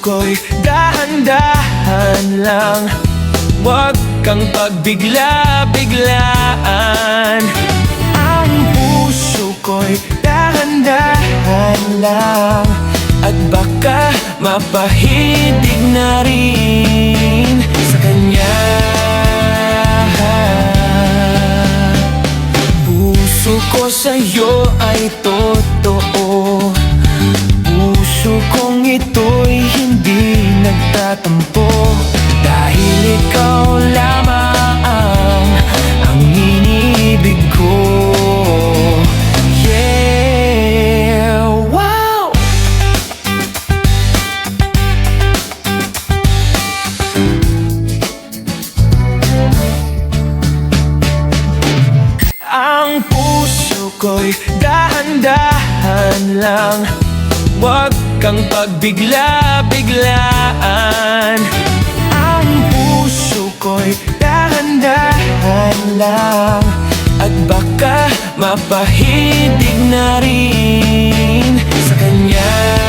ko'y dahan-dahan lang, huwag kang pagbigla-biglaan. Ang puso ko'y dahan-dahan lang, at baka mapahidig na rin sa kanya. Puso ko sa'yo ay totoo, puso kong ito'y hindi nagtatampo, dahil ikaw lamang ang iniibig ko. Yeah, wow! Ang puso ko'y dahan-dahan lang, huwag kang pagbigla-biglaan. Ang puso ko'y dahan-dahan lang, at baka mapahidig na rin sa kanya.